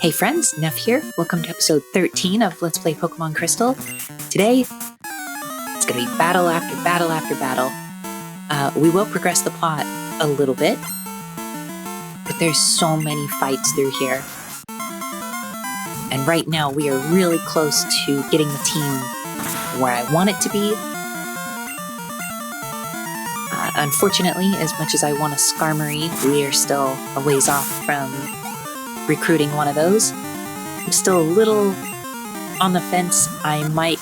Hey friends, Neff here. Welcome to episode 13 of Let's Play Pokemon Crystal. Today, it's going to be battle after battle after battle. We will progress the plot a little bit, but there's so many fights through here. And right now, we are really close to getting the team where I want it to be. Unfortunately, as much as I want a Skarmory, we are still a ways off from recruiting one of those. I'm still a little on the fence. I might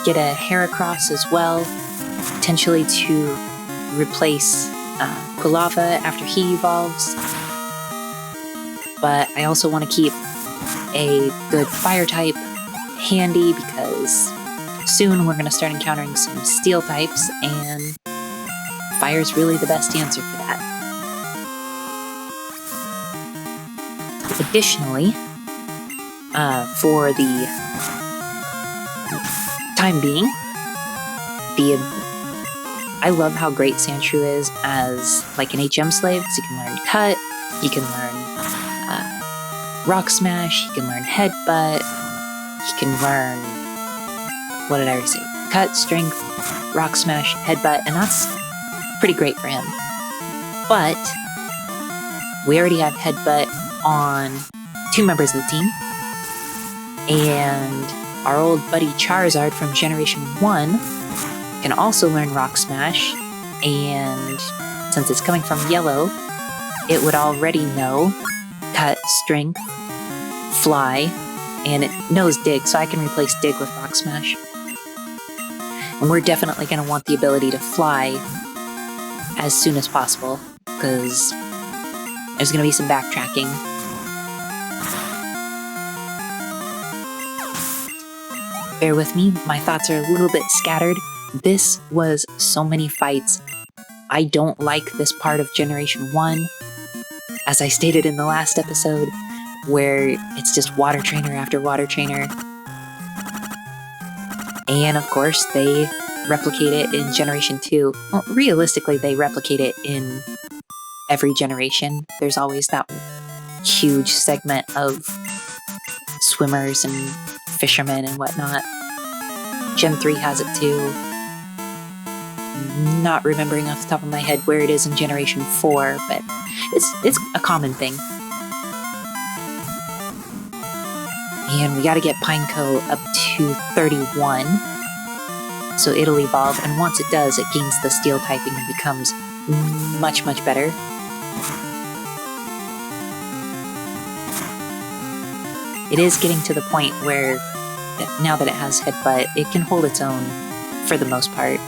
get a Heracross as well, potentially to replace Quilava after he evolves. But I also want to keep a good fire type handy because soon we're going to start encountering some steel types, and fire's really the best answer for that. Additionally, for the time being, I love how great Sandshrew is as like an HM slave, because you can learn Cut, you can learn Rock Smash, you can learn Headbutt, you can learn, what did I already say? Cut, Strength, Rock Smash, Headbutt, and that's pretty great for him. But we already have Headbutt on 2 members of the team, and our old buddy Charizard from Generation 1 can also learn Rock Smash, and since it's coming from Yellow, it would already know Cut, Strength, Fly, and it knows Dig, so I can replace Dig with Rock Smash. And we're definitely going to want the ability to fly as soon as possible, because there's going to be some backtracking. Bear with me, my thoughts are a little bit scattered. This was so many fights. I don't like this part of Generation 1, as I stated in the last episode, where it's just water trainer after water trainer. And of course, they replicate it in Generation 2. Well, realistically, they replicate it in every generation. There's always that huge segment of swimmers and fishermen and whatnot. Gen 3 has it too. Not remembering off the top of my head where it is in Generation 4, but it's a common thing. And we gotta get Pineco up to 31, so it'll evolve, and once it does, it gains the steel typing and becomes much, much better. It is getting to the point where, now that it has Headbutt, it can hold its own for the most part.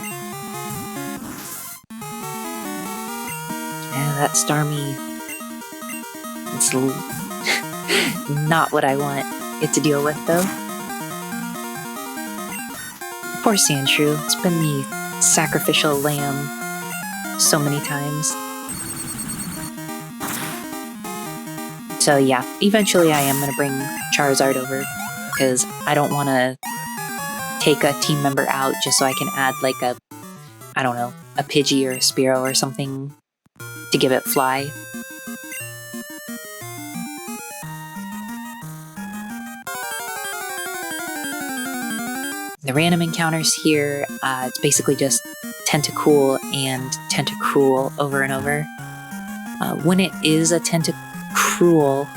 Yeah, that Starmie, it's not what I want it to deal with, though. Poor Sandshrew, it's been the sacrificial lamb so many times. So yeah, eventually I am going to bring Charizard over, because I don't want to take a team member out just so I can add like a, I don't know, a Pidgey or a Spearow or something to give it Fly. The random encounters here, it's basically just Tentacool and Tentacruel over and over. When it is a Tentacruel,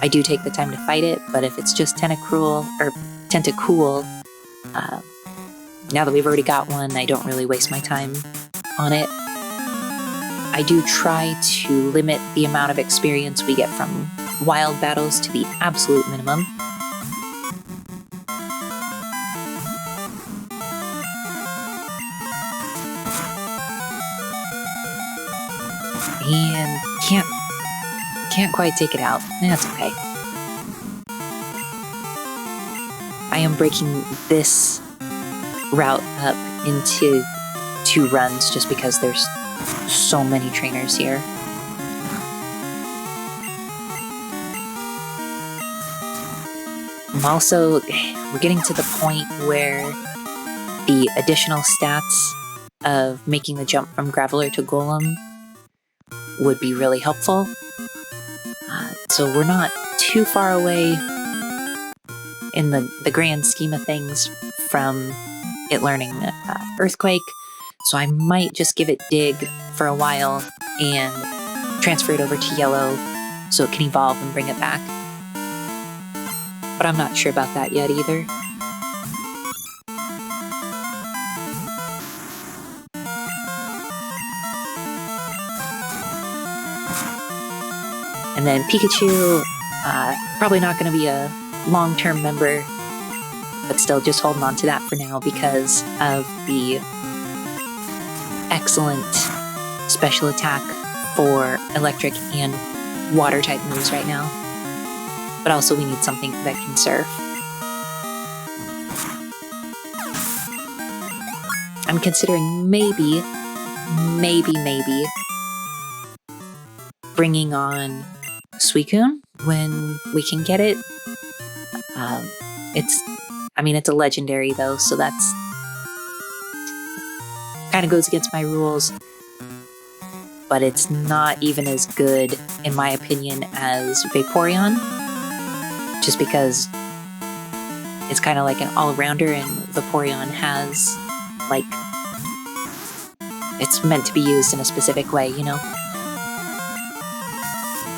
I do take the time to fight it, but if it's just Tentacool, now that we've already got one, I don't really waste my time on it. I do try to limit the amount of experience we get from wild battles to the absolute minimum. And can't quite take it out. That's okay. I am breaking this route up into 2 runs just because there's so many trainers here. Also, we're getting to the point where the additional stats of making the jump from Graveler to Golem would be really helpful. So we're not too far away in the grand scheme of things from it learning Earthquake, so I might just give it Dig for a while and transfer it over to Yellow so it can evolve and bring it back. But I'm not sure about that yet either. And then Pikachu, probably not going to be a long-term member, but still just holding on to that for now because of the excellent special attack for electric and water type moves right now. But also we need something that can surf. I'm considering maybe bringing on Suicune when we can get it. It's a legendary though, so that's kind of goes against my rules, but it's not even as good, in my opinion, as Vaporeon, just because it's kind of like an all-rounder, and Vaporeon has, like, it's meant to be used in a specific way, you know?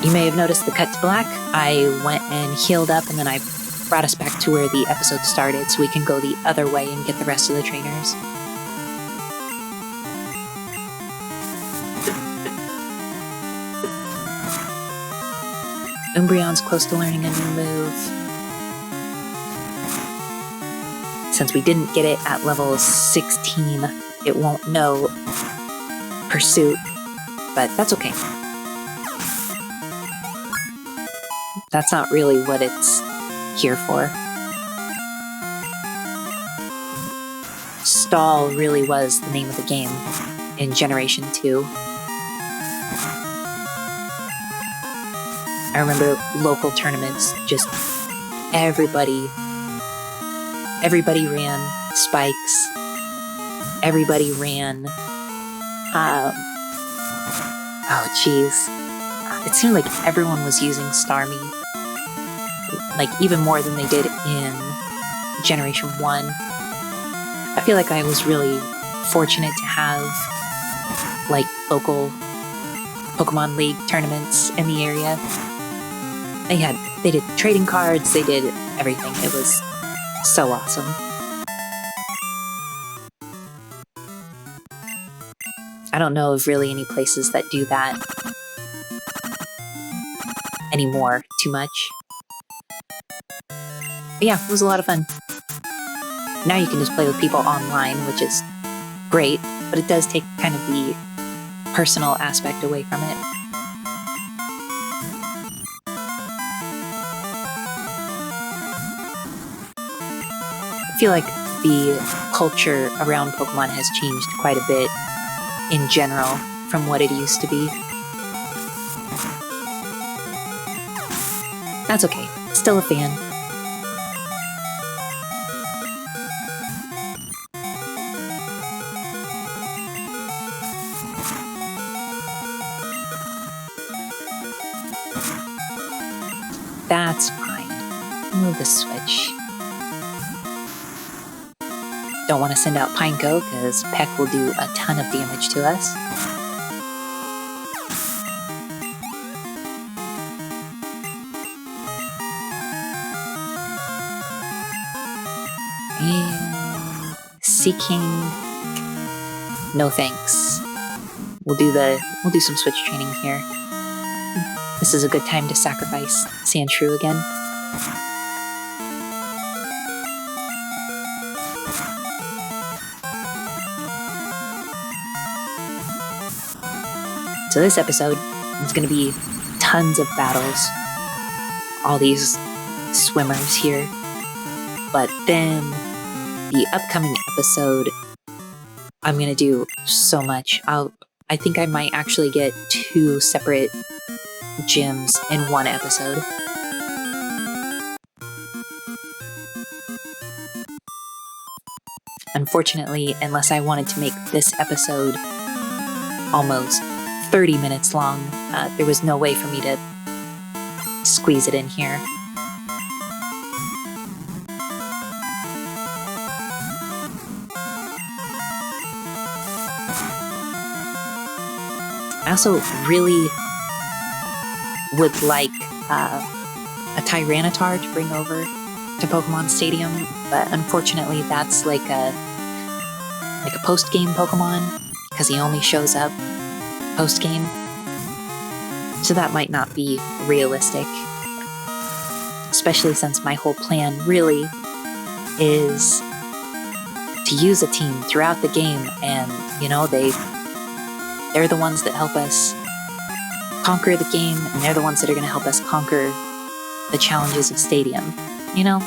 You may have noticed the cut to black. I went and healed up, and then I brought us back to where the episode started so we can go the other way and get the rest of the trainers. Umbreon's close to learning a new move. Since we didn't get it at level 16, it won't know Pursuit, but that's okay. That's not really what it's here for. Stall really was the name of the game in Generation 2. I remember local tournaments, just everybody ran Spikes. Everybody ran, it seemed like everyone was using Starmie. Like, even more than they did in Generation 1. I feel like I was really fortunate to have, like, local Pokemon League tournaments in the area. They did trading cards, they did everything. It was so awesome. I don't know of really any places that do that anymore too much. But yeah, it was a lot of fun. Now you can just play with people online, which is great, but it does take kind of the personal aspect away from it. I feel like the culture around Pokemon has changed quite a bit in general from what it used to be. That's okay. Still a fan. That's fine. Move the switch. Don't want to send out Pineco because Peck will do a ton of damage to us. And Seeking. No thanks. We'll do some switch training here. This is a good time to sacrifice Sandshrew again. So this episode is going to be tons of battles. All these swimmers here. But then the upcoming episode, I'm going to do so much. I think I might actually get 2 separate gyms in one episode. Unfortunately, unless I wanted to make this episode almost 30 minutes long, there was no way for me to squeeze it in here. I also really would like a Tyranitar to bring over to Pokemon Stadium, but unfortunately that's like a post-game Pokemon, because he only shows up post-game. So that might not be realistic, especially since my whole plan really is to use a team throughout the game, and you know, they're the ones that help us conquer the game, and they're the ones that are going to help us conquer the challenges of Stadium, you know?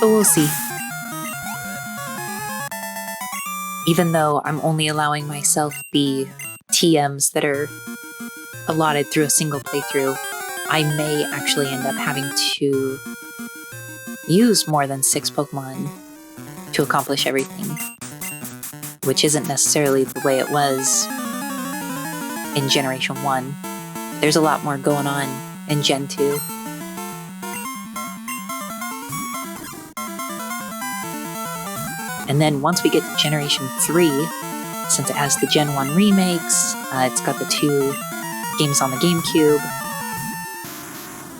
But we'll see. Even though I'm only allowing myself the TMs that are allotted through a single playthrough, I may actually end up having to use more than 6 Pokemon to accomplish everything, which isn't necessarily the way it was in Generation 1. There's a lot more going on in Gen 2. And then once we get to Generation 3, since it has the Gen 1 remakes, it's got the 2 games on the GameCube,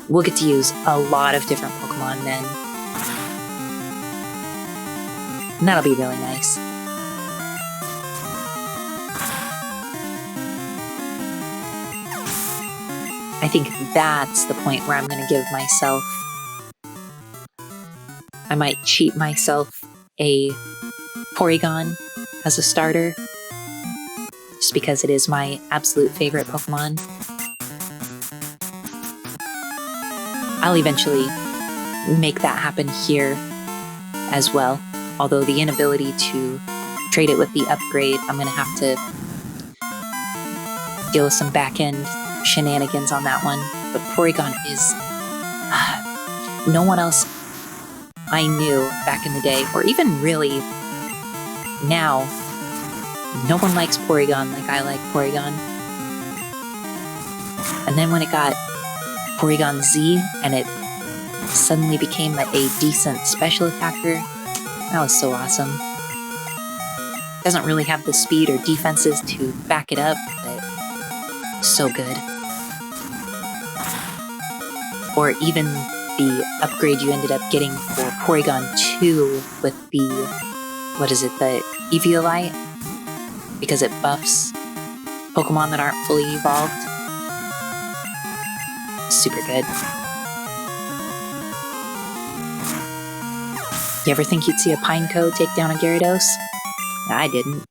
we'll get to use a lot of different Pokemon then. And that'll be really nice. I think that's the point where I'm going to give myself... I might cheat myself a Porygon as a starter, just because it is my absolute favorite Pokemon. I'll eventually make that happen here as well, although the inability to trade it with the upgrade, I'm going to have to deal with some back-end shenanigans on that one. But Porygon is... no one else I knew back in the day, or even really now, no one likes Porygon like I like Porygon. And then when it got Porygon Z and it suddenly became a decent special attacker, that was so awesome. Doesn't really have the speed or defenses to back it up, but so good. Or even the upgrade you ended up getting for Porygon 2 with the, what is it, the Eviolite? Because it buffs Pokemon that aren't fully evolved. Super good. You ever think you'd see a Pineco take down a Gyarados? I didn't.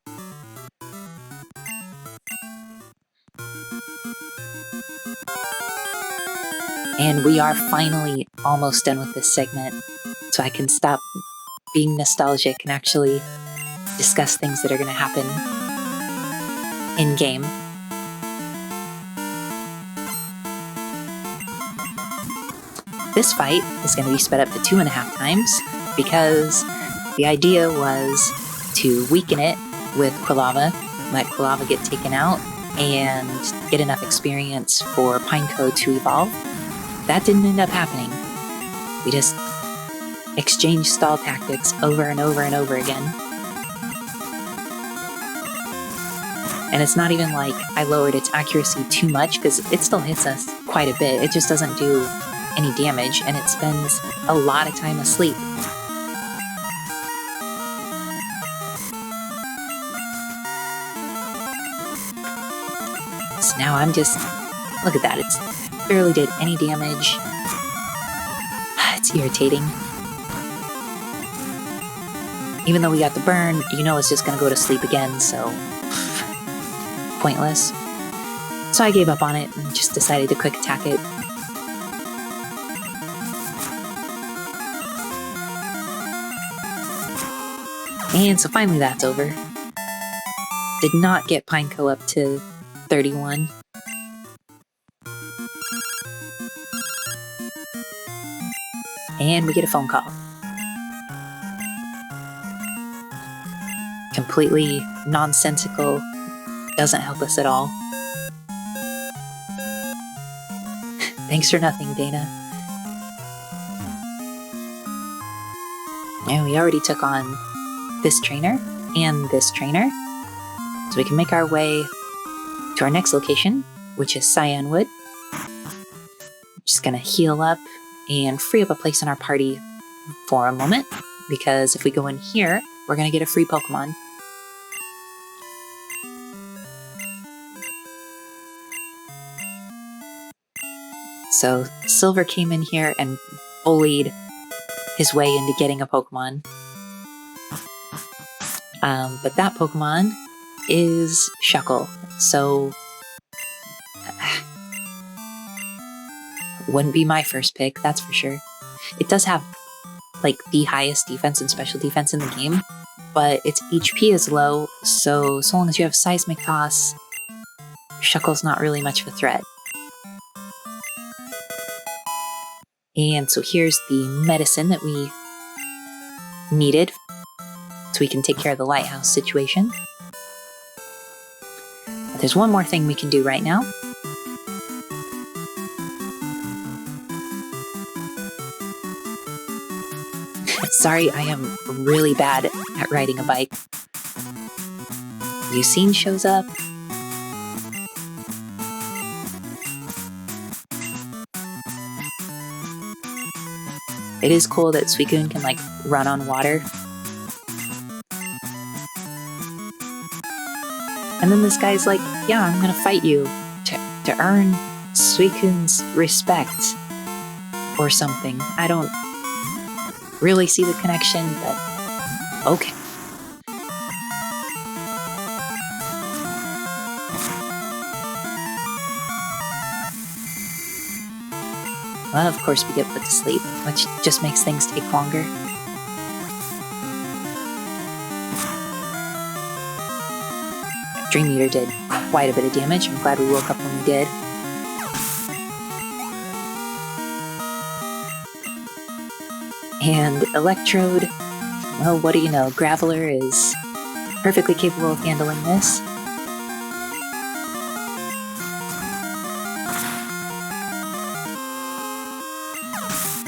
And we are finally almost done with this segment, so I can stop being nostalgic and actually discuss things that are going to happen in-game. This fight is going to be sped up to 2.5 times, because the idea was to weaken it with Quilava, let Quilava get taken out, and get enough experience for Pineco to evolve. That didn't end up happening. We just exchanged stall tactics over and over and over again. And it's not even like I lowered its accuracy too much, because it still hits us quite a bit. It just doesn't do any damage, and it spends a lot of time asleep. So now I'm just... look at that, it's barely did any damage. It's irritating. Even though we got the burn, you know it's just gonna go to sleep again, so... pointless. So I gave up on it and just decided to quick attack it. And so finally that's over. Did not get Pineco up to 31. And we get a phone call. Completely nonsensical. Doesn't help us at all. Thanks for nothing, Dana. And we already took on this trainer and this trainer. So we can make our way to our next location, which is Cyanwood. Just gonna heal up and free up a place in our party for a moment, because if we go in here, we're gonna get a free Pokemon. So Silver came in here and bullied his way into getting a Pokemon. But that Pokemon is Shuckle, so wouldn't be my first pick, that's for sure. It does have like the highest defense and special defense in the game, but its HP is low, so long as you have Seismic Toss, Shuckle's not really much of a threat. And so here's the medicine that we needed, so we can take care of the lighthouse situation. But there's one more thing we can do right now. Sorry, I am really bad at riding a bike. Lucine shows up. It is cool that Suicune can like run on water. And then this guy's like, yeah, I'm gonna fight you to earn Suicune's respect or something. I don't really see the connection, but okay. Well, of course we get put to sleep, which just makes things take longer. Dream Eater did quite a bit of damage. I'm glad we woke up when we did. And Electrode, well, what do you know? Graveler is perfectly capable of handling this.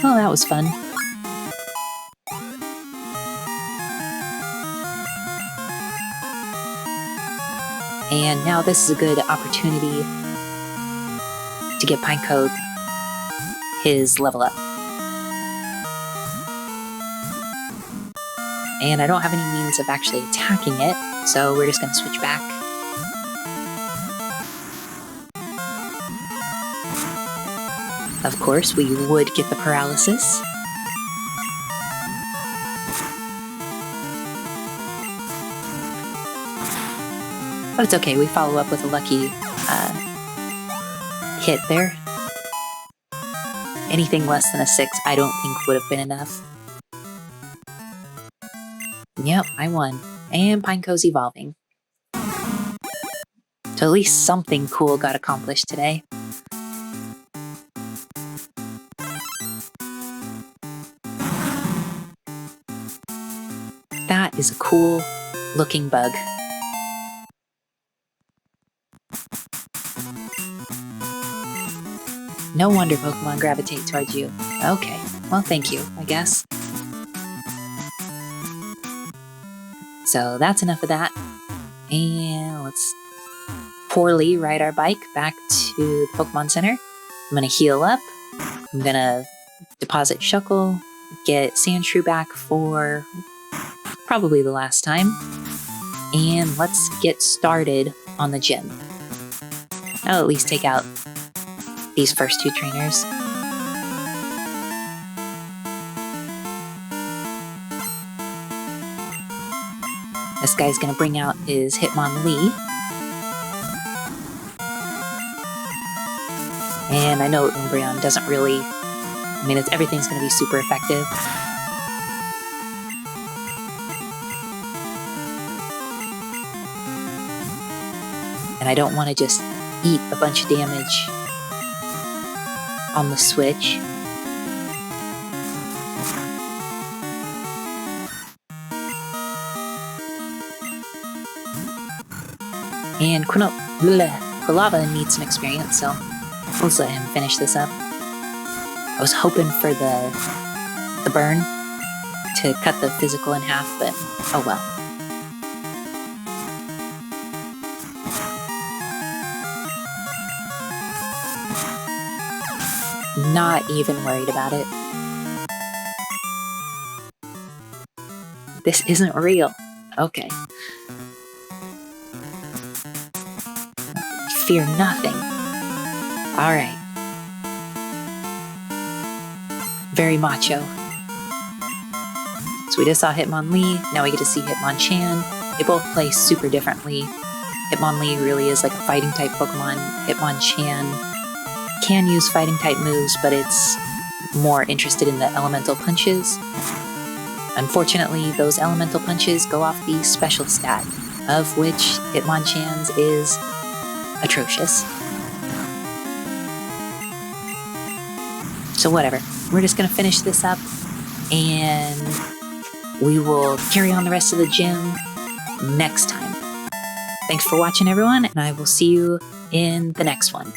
Oh, that was fun. And now this is a good opportunity to get Pineco his level up. And I don't have any means of actually attacking it, so we're just going to switch back. Of course, we would get the paralysis. But it's okay, we follow up with a lucky hit there. Anything less than a 6, I don't think would have been enough. Yep, I won. And Pineco's evolving. So at least something cool got accomplished today. That is a cool looking bug. No wonder Pokemon gravitate towards you. Okay, well thank you, I guess. So that's enough of that. And let's poorly ride our bike back to the Pokemon Center. I'm gonna heal up. I'm gonna deposit Shuckle, get Sandshrew back for probably the last time. And let's get started on the gym. I'll at least take out these first 2 trainers. This guy's gonna bring out his Hitmonlee. And I know Umbreon doesn't really... I mean, everything's gonna be super effective. And I don't want to just eat a bunch of damage on the switch. And Quilava needs some experience, so let's let him finish this up. I was hoping for the burn to cut the physical in half, but oh well. Not even worried about it. This isn't real. Okay. Fear nothing. Alright. Very macho. So we just saw Hitmonlee, now we get to see Hitmonchan. They both play super differently. Hitmonlee really is like a fighting type Pokemon. Hitmonchan can use fighting type moves, but it's more interested in the elemental punches. Unfortunately, those elemental punches go off the special stat, of which Hitmonchan's is atrocious. So whatever, we're just gonna finish this up and we will carry on the rest of the gym next time. Thanks for watching, everyone, and I will see you in the next one.